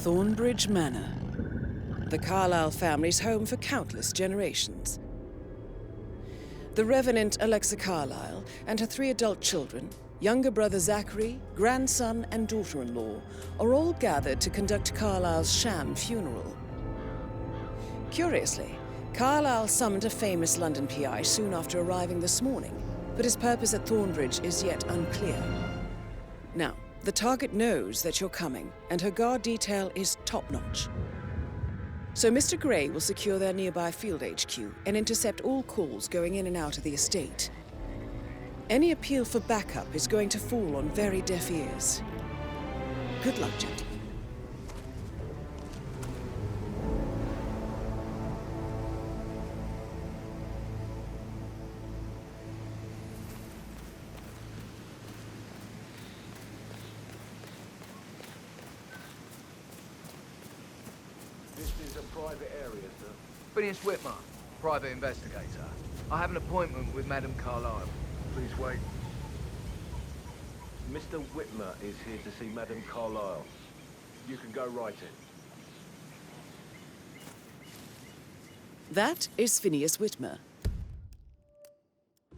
Thornbridge Manor, the Carlyle family's home for countless generations. The Revenant Alexa Carlyle and her 3 adult children, younger brother Zachary, grandson and daughter-in-law, are all gathered to conduct Carlyle's sham funeral. Curiously, Carlyle summoned a famous London PI soon after arriving this morning, but his purpose at Thornbridge is yet unclear. Now, the target knows that you're coming, and her guard detail is top-notch. So Mr. Gray will secure their nearby field HQ and intercept all calls going in and out of the estate. Any appeal for backup is going to fall on very deaf ears. Good luck, gentlemen. This is a private area, sir. Phineas Whitman, private investigator. I have an appointment with Madame Carlyle. Please wait. Mr. Whitmer is here to see Madame Carlyle. You can go right in. That is Phineas Whitmer,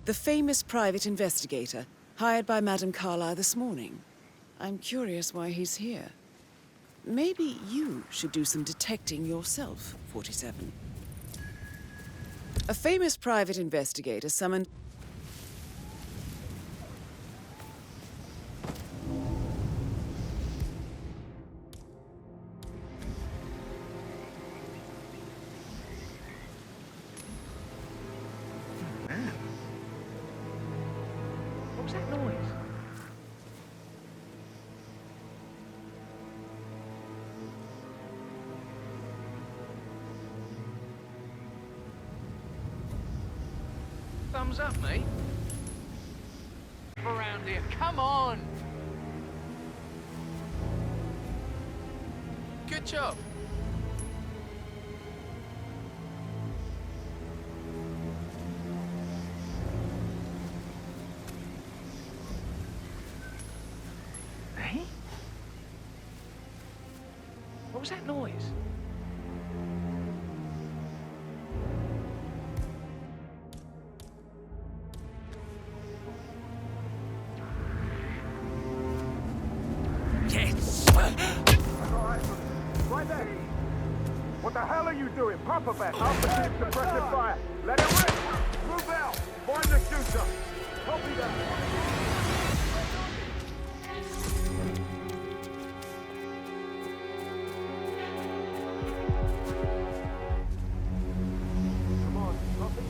the famous private investigator hired by Madame Carlyle this morning. I'm curious why he's here. Maybe you should do some detecting yourself, 47. A famous private investigator summoned... Man. What was that noise? Thumbs up, mate. Around here, come on! Good job. Hey? What was that noise? Right there. What the hell are you doing? Pump her back. I'll proceed suppressive fire. Let it rip. Move out. Find the shooter. Copy that. Come on. Copy.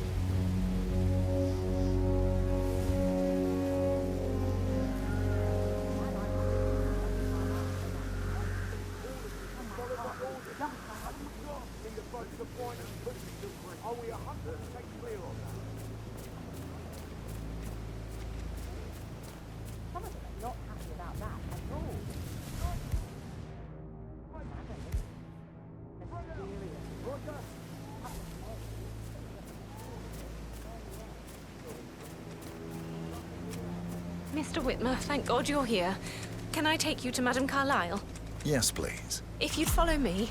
Are we 100% clear on that? Some of them are not happy about that at all. Mr. Whitmer, thank God you're here. Can I take you to Madame Carlyle? Yes, please. If you'd follow me.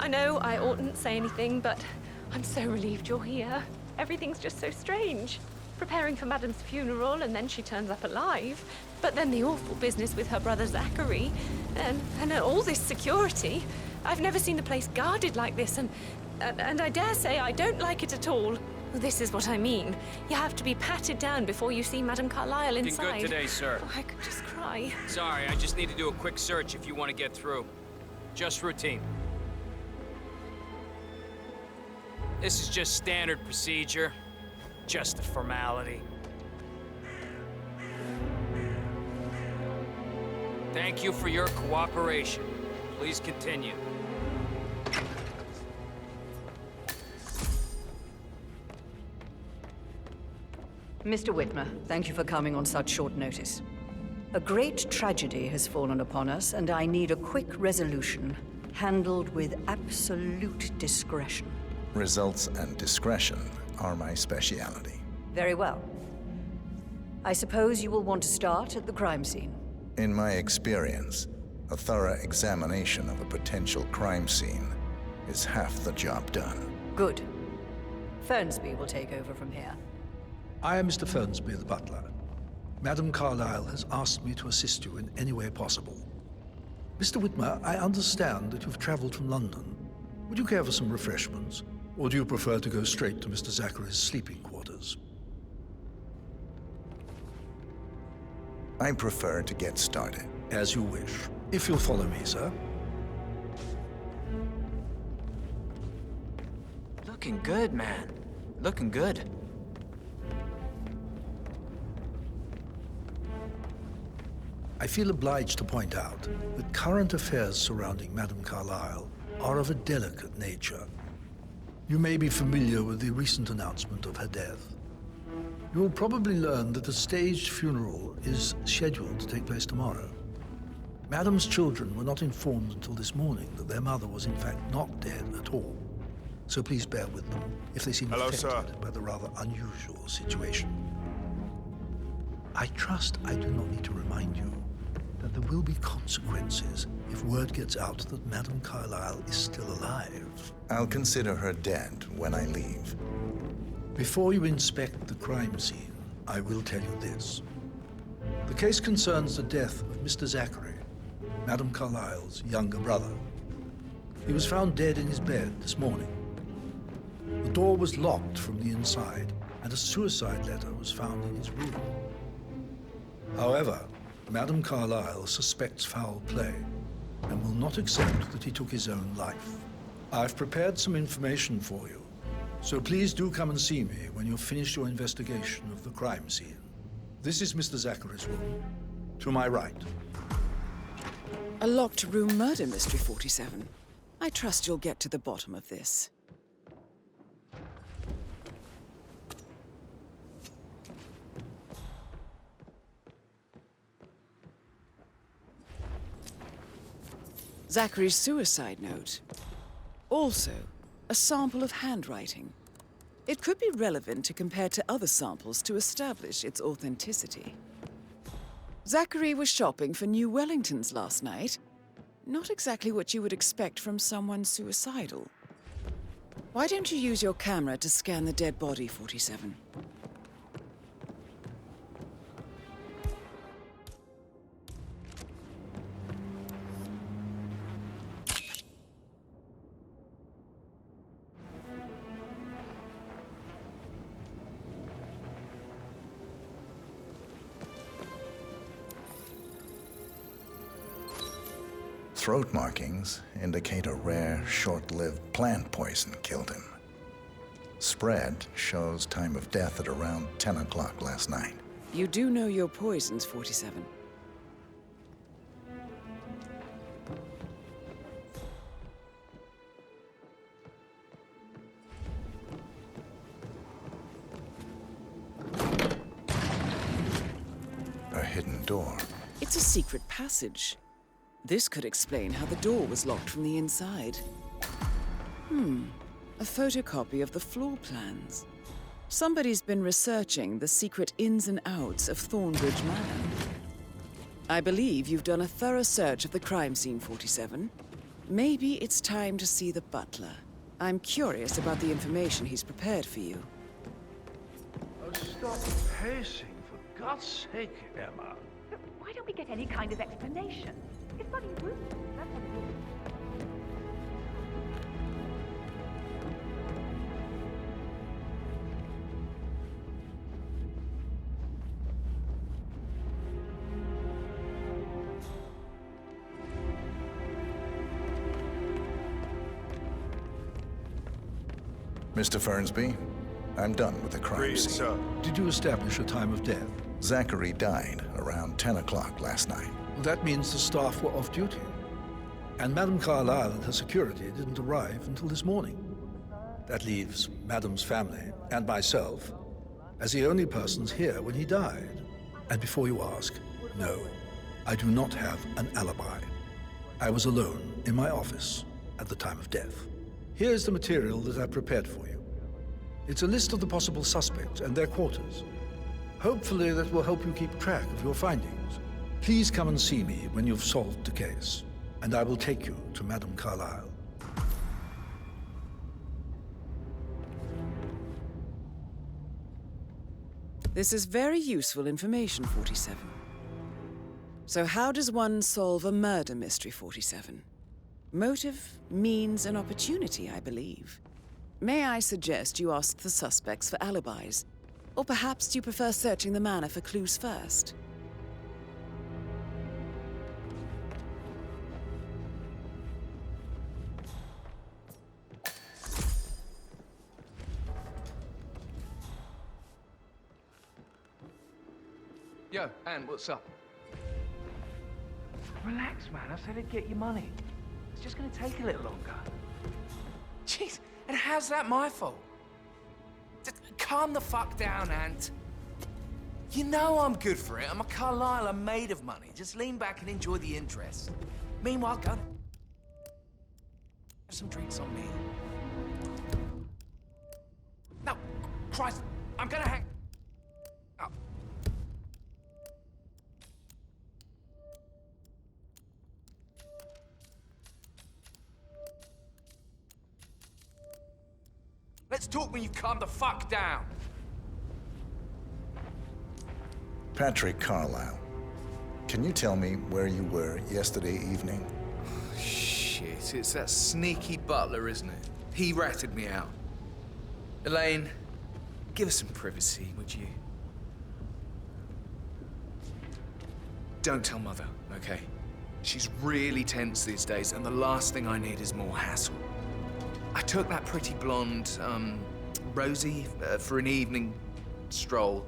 I know I oughtn't say anything, but I'm so relieved you're here. Everything's just so strange. Preparing for Madame's funeral, and then she turns up alive. But then the awful business with her brother Zachary, and all this security. I've never seen the place guarded like this, and I dare say I don't like it at all. This is what I mean. You have to be patted down before you see Madame Carlyle inside. Been good today, sir. Oh, I could just cry. Sorry, I just need to do a quick search if you want to get through. Just routine. This is just standard procedure. Just a formality. Thank you for your cooperation. Please continue. Mr. Whitmer, thank you for coming on such short notice. A great tragedy has fallen upon us, and I need a quick resolution, handled with absolute discretion. Results and discretion are my speciality. Very well. I suppose you will want to start at the crime scene. In my experience, a thorough examination of a potential crime scene is half the job done. Good. Fernsby will take over from here. I am Mr. Fernsby, the butler. Madam Carlyle has asked me to assist you in any way possible. Mr. Whitmer, I understand that you've traveled from London. Would you care for some refreshments? Or do you prefer to go straight to Mr. Zachary's sleeping quarters? I prefer to get started. As you wish. If you'll follow me, sir. Looking good, man. Looking good. I feel obliged to point out that current affairs surrounding Madame Carlyle are of a delicate nature. You may be familiar with the recent announcement of her death. You will probably learn that a staged funeral is scheduled to take place tomorrow. Madame's children were not informed until this morning that their mother was in fact not dead at all. So please bear with them if they seem affected by the rather unusual situation. I trust I do not need to remind you that there will be consequences if word gets out that Madame Carlyle is still alive. I'll consider her dead when I leave. Before you inspect the crime scene, I will tell you this. The case concerns the death of Mr. Zachary, Madame Carlyle's younger brother. He was found dead in his bed this morning. The door was locked from the inside, and a suicide letter was found in his room. However, Madame Carlyle suspects foul play and will not accept that he took his own life. I've prepared some information for you, so please do come and see me when you've finished your investigation of the crime scene. This is Mr. Zachary's room. To my right. A locked room murder mystery, 47. I trust you'll get to the bottom of this. Zachary's suicide note. Also, a sample of handwriting. It could be relevant to compare to other samples to establish its authenticity. Zachary was shopping for new Wellingtons last night. Not exactly what you would expect from someone suicidal. Why don't you use your camera to scan the dead body, 47? Throat markings indicate a rare, short-lived plant poison killed him. Spread shows time of death at around 10 o'clock last night. You do know your poisons, 47. A hidden door. It's a secret passage. This could explain how the door was locked from the inside. A photocopy of the floor plans. Somebody's been researching the secret ins and outs of Thornbridge Manor. I believe you've done a thorough search of the crime scene, 47. Maybe it's time to see the butler. I'm curious about the information he's prepared for you. Oh, stop pacing, for God's sake, Emma. Look, why don't we get any kind of explanation? It's bloody rude. That's what it is. Mr. Fernsby, I'm done with the crime scene. Sir. Did you establish a time of death? Zachary died around 10 o'clock last night. That means the staff were off duty. And Madame Carlyle and her security didn't arrive until this morning. That leaves Madame's family and myself as the only persons here when he died. And before you ask, no, I do not have an alibi. I was alone in my office at the time of death. Here's the material that I prepared for you. It's a list of the possible suspects and their quarters. Hopefully that will help you keep track of your findings. Please come and see me when you've solved the case, and I will take you to Madame Carlyle. This is very useful information, 47. So how does one solve a murder mystery, 47? Motive, means, and opportunity, I believe. May I suggest you ask the suspects for alibis? Or perhaps do you prefer searching the manor for clues first? Yo, Anne, what's up? Relax, man. I said I'd get you money. It's just gonna take a little longer. Jeez, and how's that my fault? Calm the fuck down, Ant. You know I'm good for it. I'm a Carlyle. I'm made of money. Just lean back and enjoy the interest. Meanwhile, go and have some drinks on me. No, Christ, I'm gonna hang... Oh. Let's talk when you calm the fuck down. Patrick Carlyle, can you tell me where you were yesterday evening? Shit, it's that sneaky butler, isn't it? He ratted me out. Elaine, give us some privacy, would you? Don't tell Mother, okay? She's really tense these days, and the last thing I need is more hassle. I took that pretty blonde, Rosie, for an evening stroll.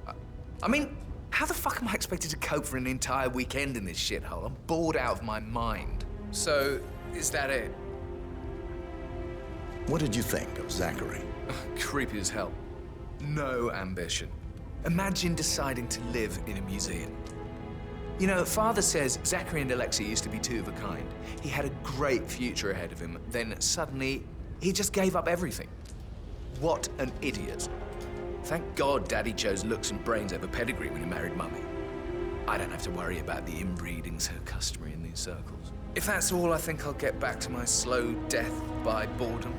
I mean, how the fuck am I expected to cope for an entire weekend in this shithole? I'm bored out of my mind. So, is that it? What did you think of Zachary? Creepy as hell. No ambition. Imagine deciding to live in a museum. You know, Father says Zachary and Alexei used to be two of a kind. He had a great future ahead of him, then suddenly, he just gave up everything. What an idiot. Thank God Daddy chose looks and brains over pedigree when he married Mummy. I don't have to worry about the inbreeding so customary in these circles. If that's all, I think I'll get back to my slow death by boredom.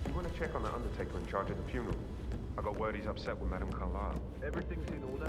You want to check on the undertaker in charge of the funeral? I got word he's upset with Madame Carlyle. Everything's in order.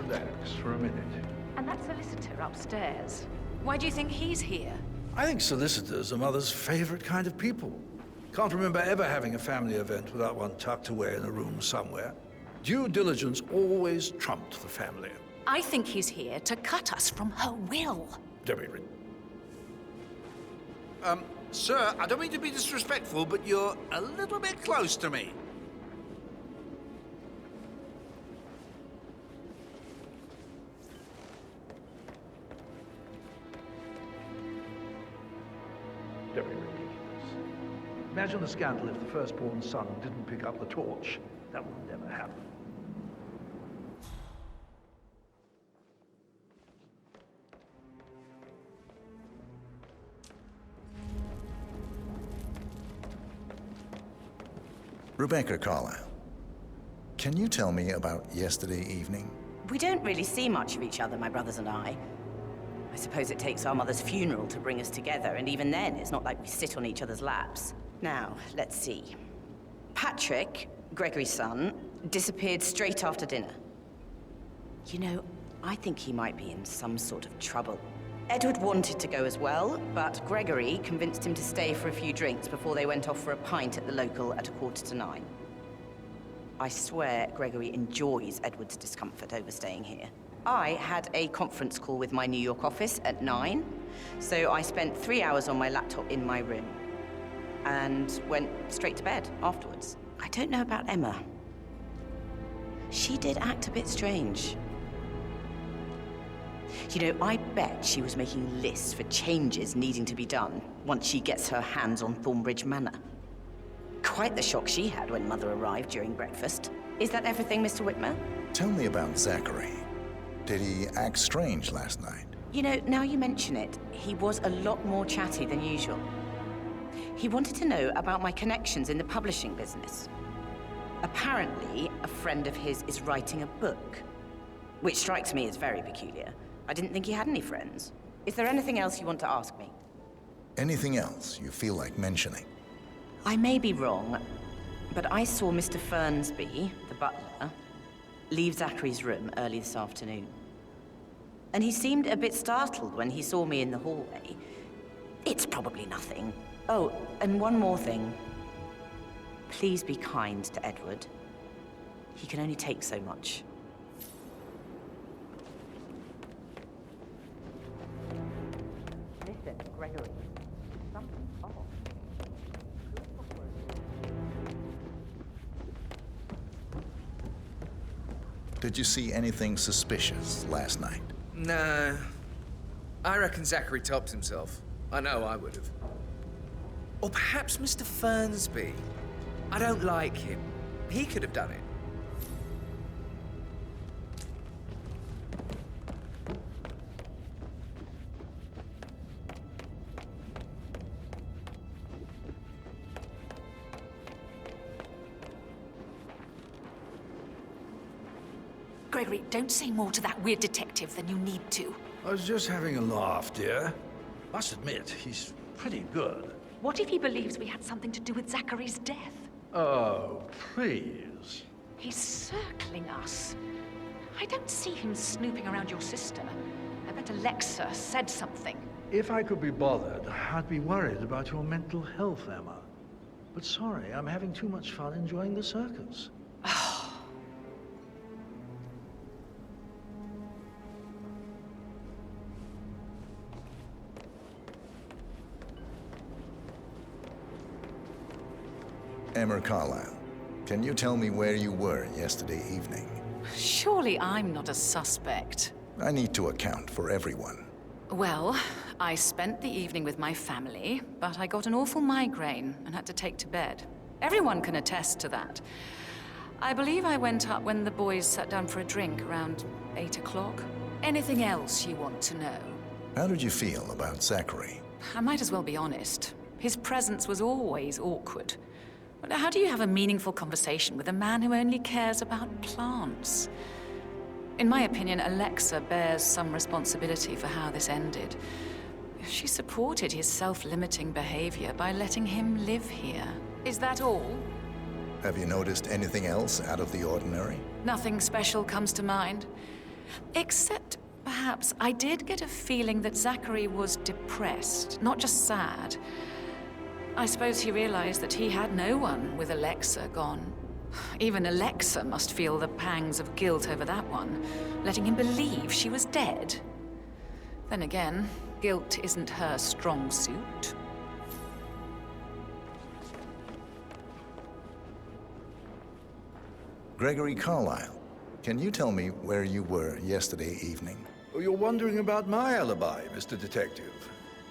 Relax for a minute. And that solicitor upstairs. Why do you think he's here? I think solicitors are Mother's favorite kind of people. Can't remember ever having a family event without one tucked away in a room somewhere. Due diligence always trumped the family. I think he's here to cut us from her will. Debbie, Sir, I don't mean to be disrespectful, but you're a little bit close to me. Debbie, ridiculous. Imagine the scandal if the firstborn son didn't pick up the torch. That would never happen. Rebecca Carlyle, can you tell me about yesterday evening? We don't really see much of each other, my brothers and I. I suppose it takes our mother's funeral to bring us together, and even then, it's not like we sit on each other's laps. Now, let's see. Patrick, Gregory's son, disappeared straight after dinner. You know, I think he might be in some sort of trouble. Edward wanted to go as well, but Gregory convinced him to stay for a few drinks before they went off for a pint at the local at 8:45. I swear Gregory enjoys Edward's discomfort over staying here. I had a conference call with my New York office at 9, so I spent 3 hours on my laptop in my room and went straight to bed afterwards. I don't know about Emma. She did act a bit strange. You know, I bet she was making lists for changes needing to be done once she gets her hands on Thornbridge Manor. Quite the shock she had when Mother arrived during breakfast. Is that everything, Mr. Whitmer? Tell me about Zachary. Did he act strange last night? You know, now you mention it, he was a lot more chatty than usual. He wanted to know about my connections in the publishing business. Apparently, a friend of his is writing a book, which strikes me as very peculiar. I didn't think he had any friends. Is there anything else you want to ask me? Anything else you feel like mentioning? I may be wrong, but I saw Mr. Fernsby, the butler, leave Zachary's room early this afternoon. And he seemed a bit startled when he saw me in the hallway. It's probably nothing. Oh, and one more thing. Please be kind to Edward. He can only take so much. Listen, Gregory. Something's off. Did you see anything suspicious last night? No. I reckon Zachary topped himself. I know I would have. Or perhaps Mr. Fernsby. I don't like him. He could have done it. Gregory, don't say more to that weird detective than you need to. I was just having a laugh, dear. Must admit, he's pretty good. What if he believes we had something to do with Zachary's death? Oh, please. He's circling us. I don't see him snooping around your sister. I bet Alexa said something. If I could be bothered, I'd be worried about your mental health, Emma. But sorry, I'm having too much fun enjoying the circus. Emma Carlyle, can you tell me where you were yesterday evening? Surely I'm not a suspect. I need to account for everyone. Well, I spent the evening with my family, but I got an awful migraine and had to take to bed. Everyone can attest to that. I believe I went up when the boys sat down for a drink around 8 o'clock. Anything else you want to know? How did you feel about Zachary? I might as well be honest. His presence was always awkward. But how do you have a meaningful conversation with a man who only cares about plants? In my opinion, Alexa bears some responsibility for how this ended. She supported his self-limiting behavior by letting him live here. Is that all? Have you noticed anything else out of the ordinary? Nothing special comes to mind. Except, perhaps, I did get a feeling that Zachary was depressed, not just sad. I suppose he realized that he had no one with Alexa gone. Even Alexa must feel the pangs of guilt over that one, letting him believe she was dead. Then again, guilt isn't her strong suit. Gregory Carlyle, can you tell me where you were yesterday evening? Oh, you're wondering about my alibi, Mr. Detective.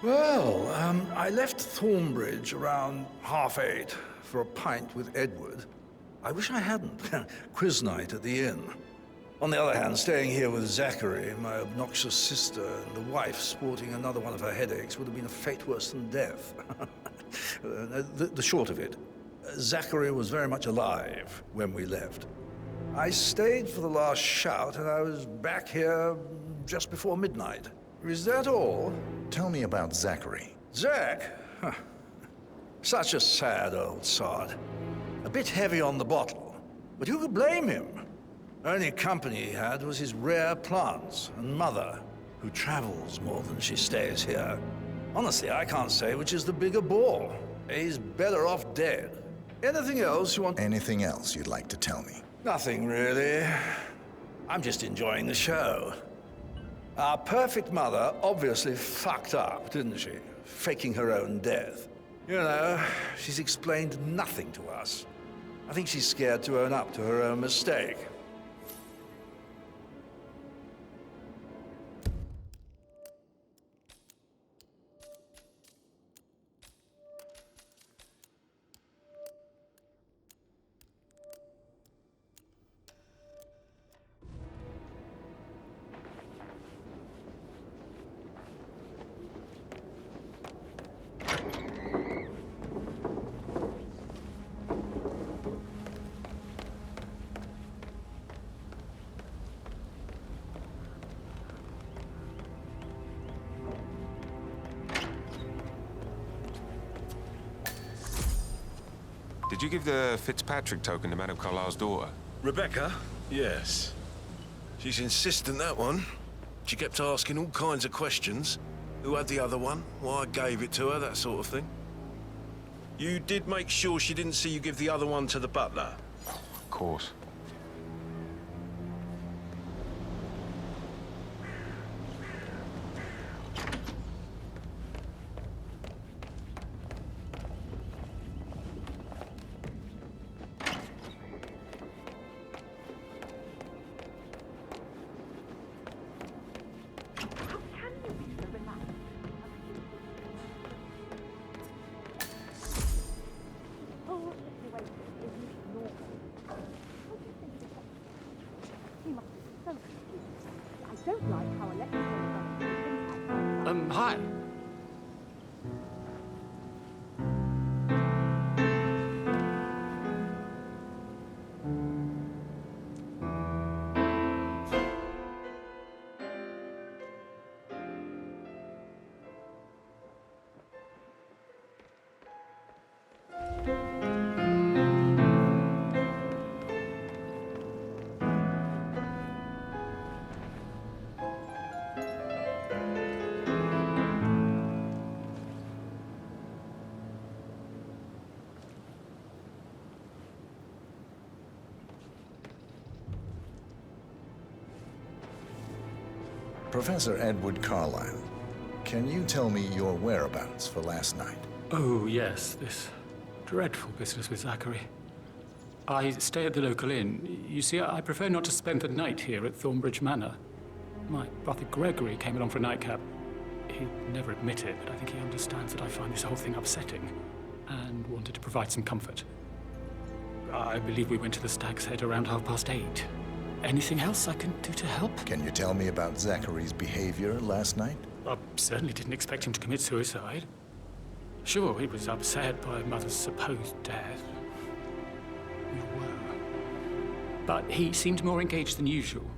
Well, I left Thornbridge around 8:30 for a pint with Edward. I wish I hadn't. Quiz night at the inn. On the other hand, staying here with Zachary, my obnoxious sister, and the wife sporting another one of her headaches would have been a fate worse than death. The short of it, Zachary was very much alive when we left. I stayed for the last shout, and I was back here just before midnight. Is that all? Tell me about Zachary. Zach? Huh. Such a sad old sod. A bit heavy on the bottle, but who could blame him? Only company he had was his rare plants and Mother. who travels more than she stays here. Honestly, I can't say which is the bigger bore. He's better off dead. Anything else you want? Anything else you'd like to tell me? Nothing, really. I'm just enjoying the show. Our perfect mother obviously fucked up, didn't she? Faking her own death. You know, she's explained nothing to us. I think she's scared to own up to her own mistake. Did you give the Fitzpatrick token to Madame Carlyle's daughter? Rebecca? Yes. She's insistent, that one. She kept asking all kinds of questions. Who had the other one? Why I gave it to her, that sort of thing. You did make sure she didn't see you give the other one to the butler? Of course. Hi. Professor Edward Carlyle, can you tell me your whereabouts for last night? Oh, yes, this dreadful business with Zachary. I stay at the local inn. You see, I prefer not to spend the night here at Thornbridge Manor. My brother Gregory came along for a nightcap. He'd never admit it, but I think he understands that I find this whole thing upsetting and wanted to provide some comfort. I believe we went to the Stag's Head around 8:30. Anything else I can do to help? Can you tell me about Zachary's behavior last night? I certainly didn't expect him to commit suicide. Sure, he was upset by Mother's supposed death. We were. But he seemed more engaged than usual.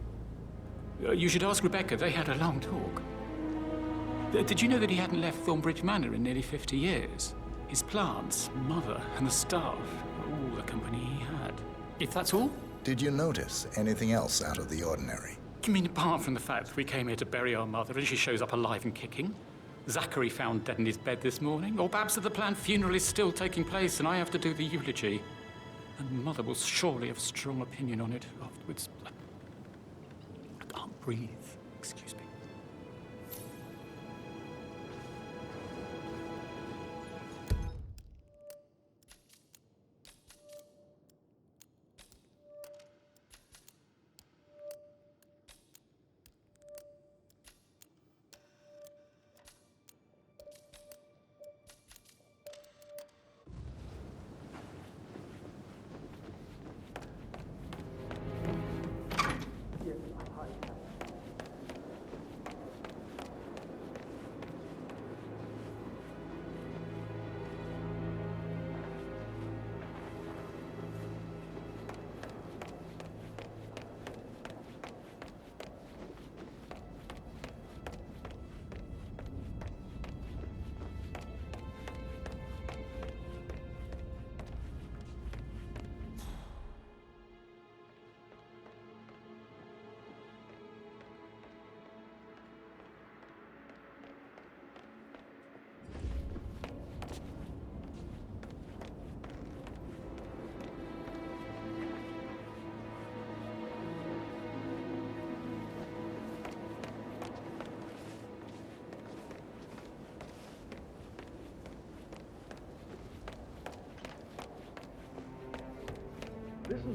You should ask Rebecca. They had a long talk. Did you know that he hadn't left Thornbridge Manor in nearly 50 years? His plants, Mother, and the staff, all the company he had. If that's all? Did you notice anything else out of the ordinary? You mean apart from the fact that we came here to bury our mother and she shows up alive and kicking? Zachary found dead in his bed this morning? Or perhaps that the planned funeral is still taking place and I have to do the eulogy? And Mother will surely have a strong opinion on it afterwards. I can't breathe. Excuse me.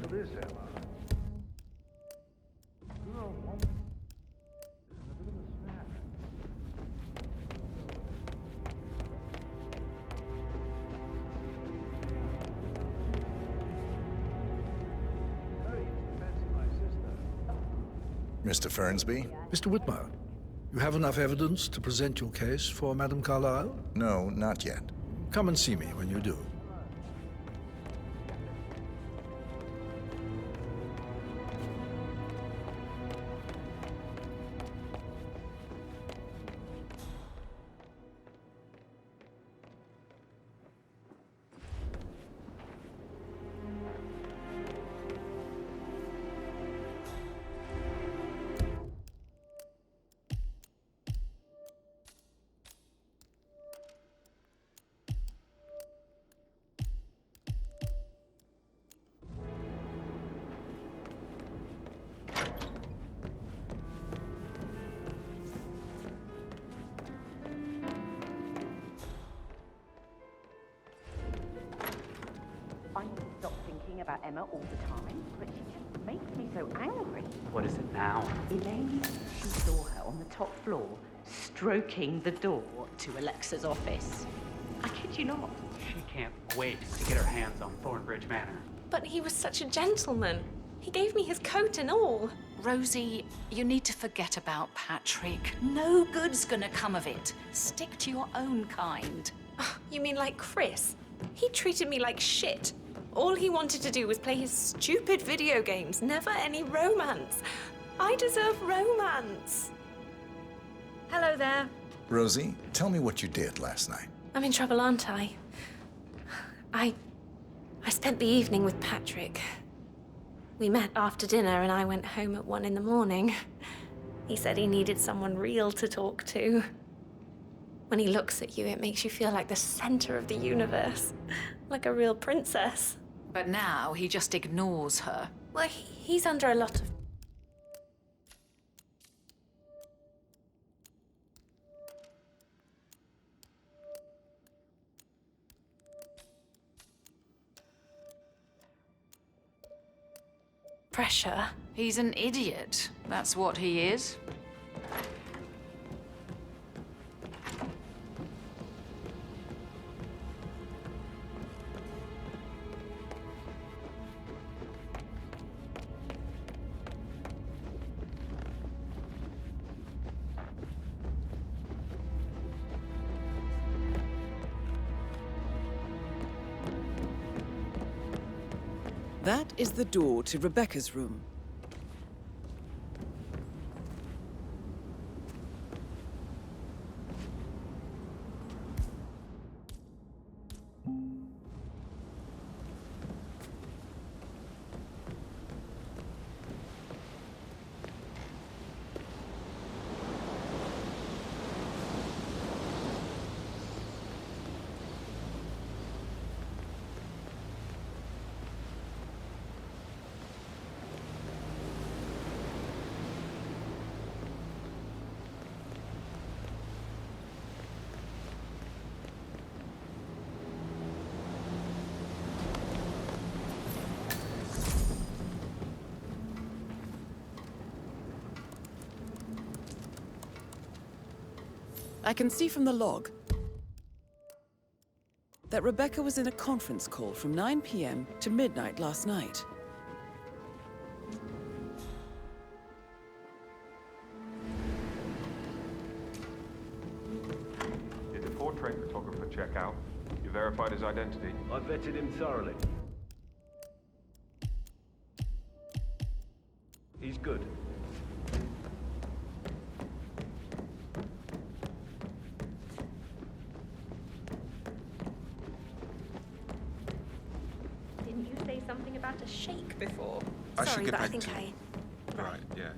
to this, Emma. Good old woman is in a bit of a snap. Hey, fancy my sister. Mr. Fernsby? Mr. Whitmer, you have enough evidence to present your case for Madame Carlyle? No, not yet. Come and see me when you do. I need to stop thinking about Emma all the time, but she just makes me so angry. What is it now? Elaine, she saw her on the top floor, stroking the door to Alexa's office. I kid you not. She can't wait to get her hands on Thornbridge Manor. But he was such a gentleman. He gave me his coat and all. Rosie, you need to forget about Patrick. No good's gonna come of it. Stick to your own kind. You mean like Chris? He treated me like shit. All he wanted to do was play his stupid video games, never any romance. I deserve romance. Hello there. Rosie, tell me what you did last night. I'm in trouble, aren't I? I spent the evening with Patrick. We met after dinner and I went home at 1 a.m. He said he needed someone real to talk to. When he looks at you, it makes you feel like the center of the universe. Like a real princess. But now he just ignores her. Well, he's under a lot of... pressure. He's an idiot. That's what he is. That is the door to Rebecca's room. I can see from the log that Rebecca was in a conference call from 9 p.m. to midnight last night. Did the portrait photographer check out? You verified his identity? I vetted him thoroughly. He's good. Didn't you say something about a shake before? I should Sorry, get but I back think to you. Right, yeah.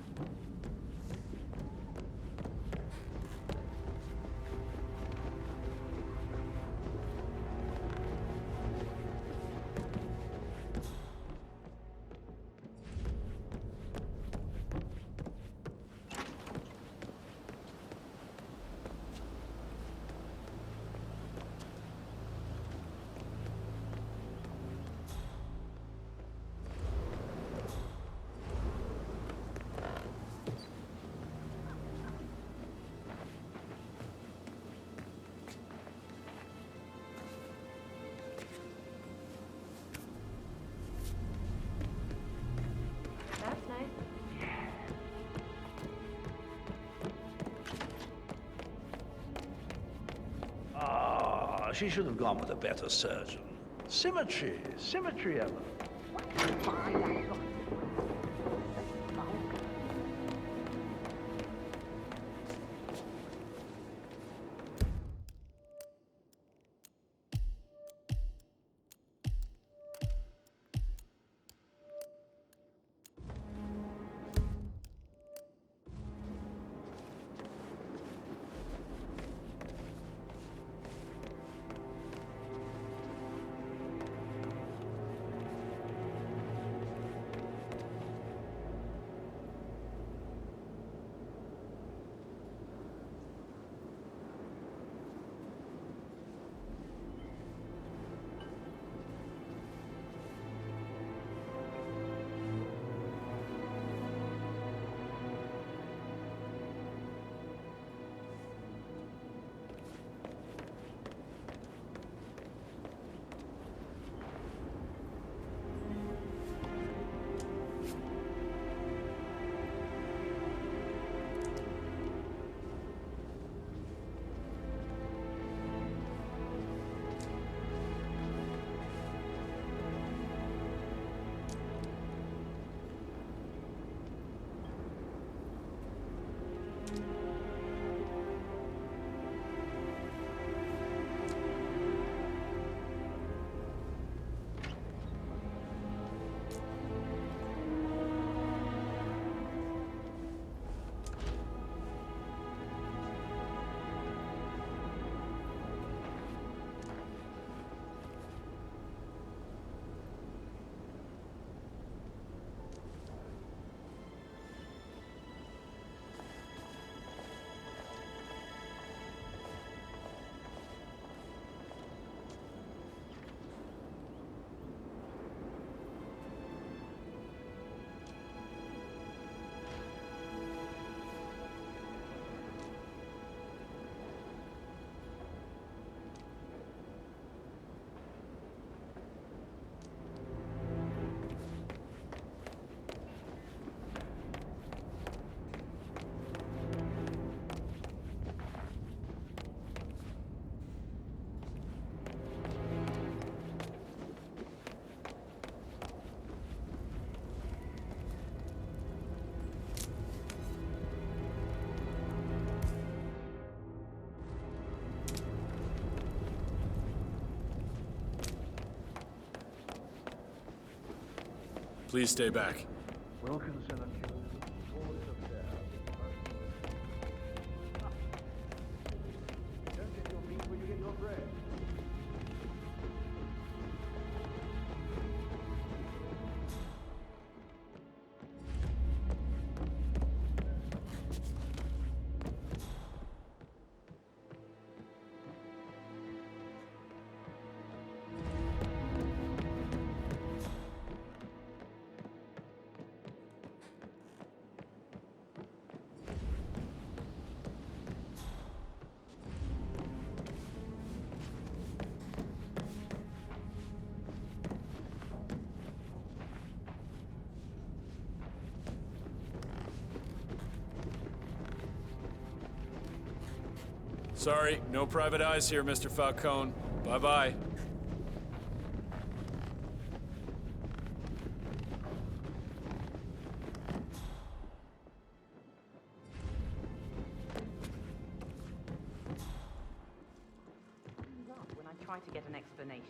she should have gone with a better surgeon. Symmetry. Symmetry, Emma. Please stay back. Wilkinson and Kills, orders of there. Don't get your meat where you get your bread. Sorry, no private eyes here, Mr. Falcone. Bye-bye. When I try to get an explanation,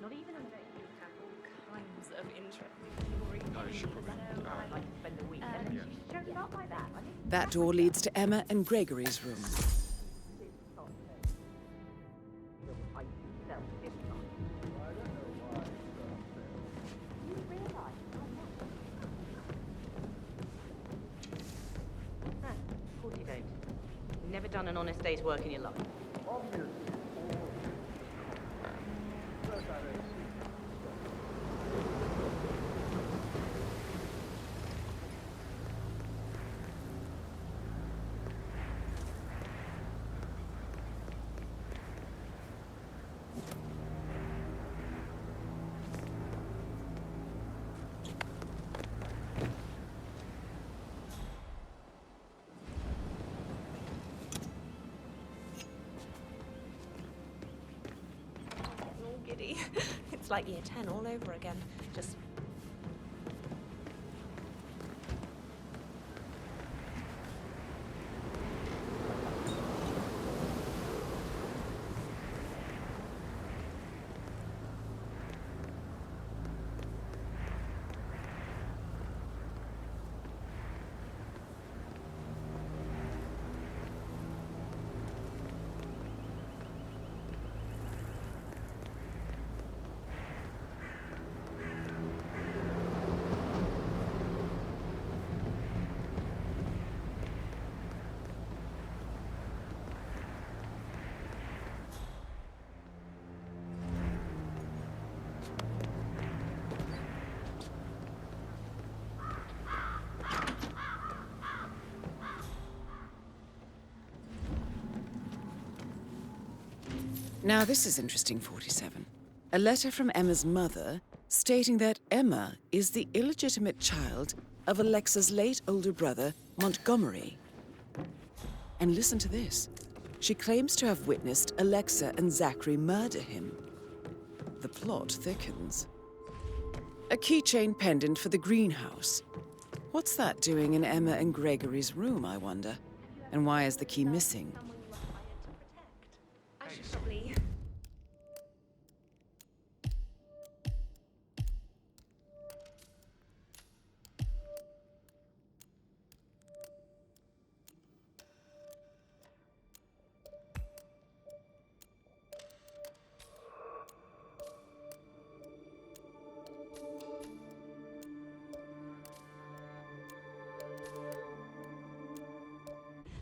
not even a you have all kinds of interesting stories. I'd like to spend the weekend, and she showed up like that. That door leads to Emma and Gregory's room. Never done an honest day's work in your life. It's like year 10 all over again. Just... Now this is interesting, 47. A letter from Emma's mother stating that Emma is the illegitimate child of Alexa's late older brother, Montgomery. And listen to this. She claims to have witnessed Alexa and Zachary murder him. The plot thickens. A keychain pendant for the greenhouse. What's that doing in Emma and Gregory's room, I wonder? And why is the key missing? I should probably...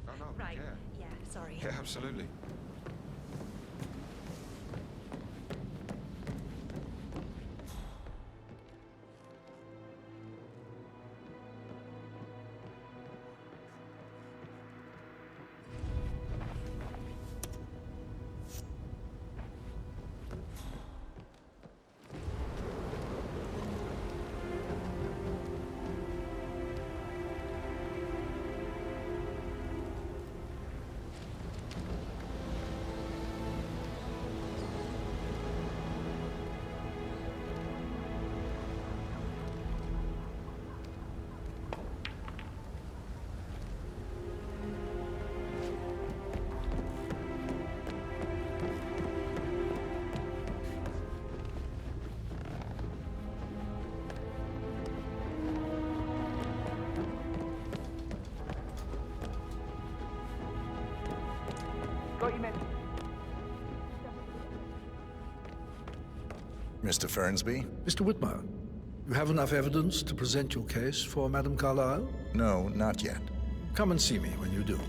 Oh, no, Right, yeah, sorry. Yeah, absolutely. Got your message. Mr. Fernsby? Mr. Whitmer, you have enough evidence to present your case for Madame Carlyle? No, not yet. Come and see me when you do.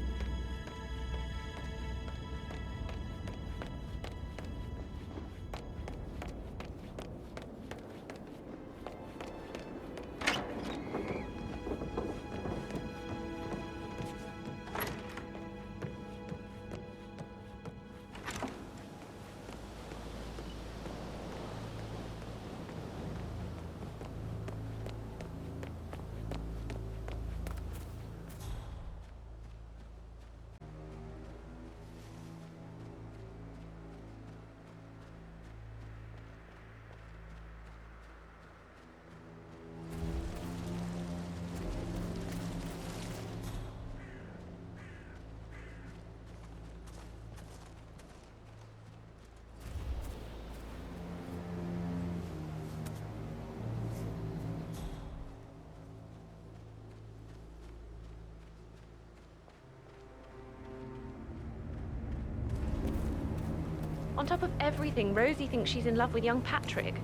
On top of everything, Rosie thinks she's in love with young Patrick.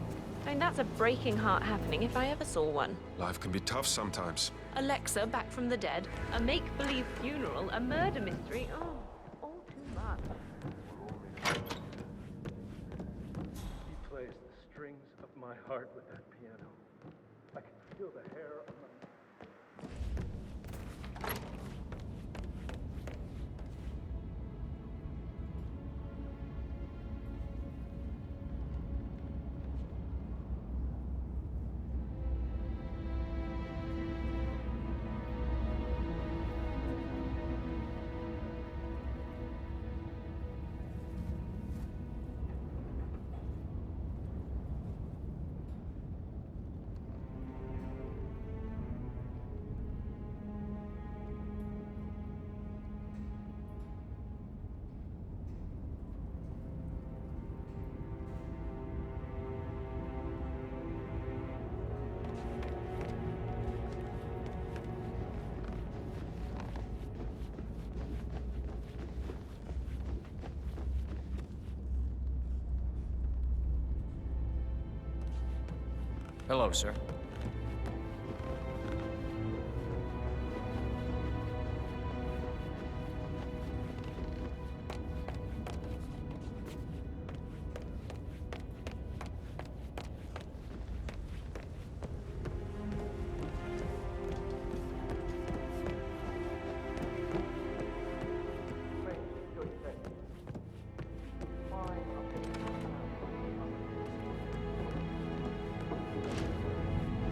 I mean, that's a breaking heart happening if I ever saw one. Life can be tough sometimes. Alexa back from the dead, a make-believe funeral, a murder mystery. Oh, all too much. He plays the strings of my heart with that piano. I can feel the hair on my... Hello, sir.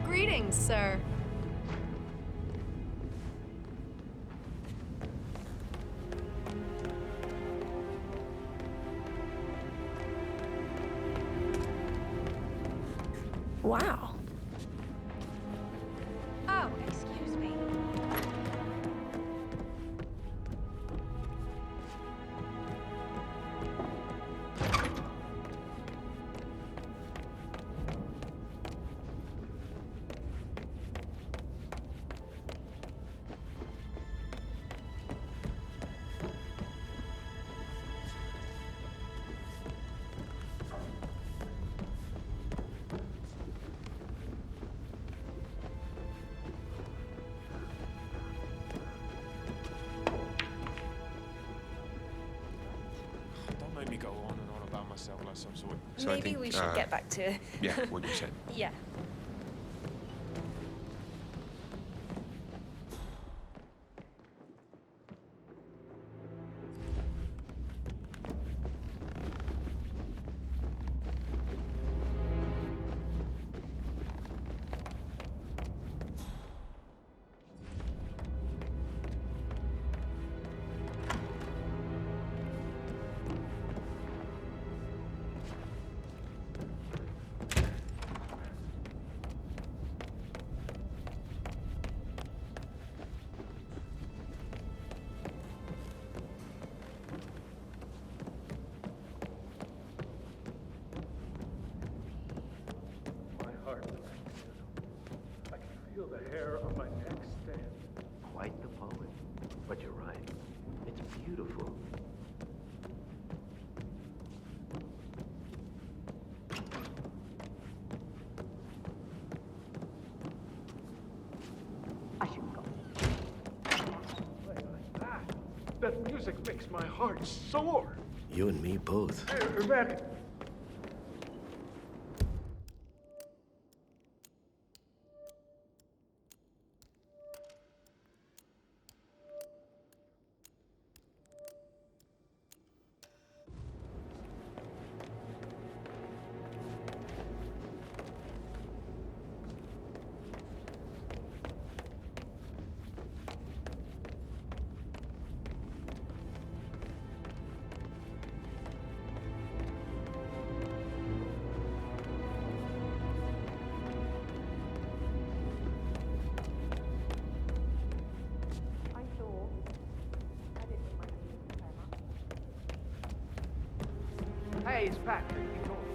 Greetings, sir. Wow. Oh, excuse me. Don't make me go on and on about myself like some sort. Maybe we should get back to... Yeah, what you said. Yeah. My heart with that piano. I can feel the hair on my neck stand. Quite the poet. But you're right. It's beautiful. I should go. Play like that. That music makes my heart soar. You and me both. Hey, man. Hey, it's Patrick. You told me.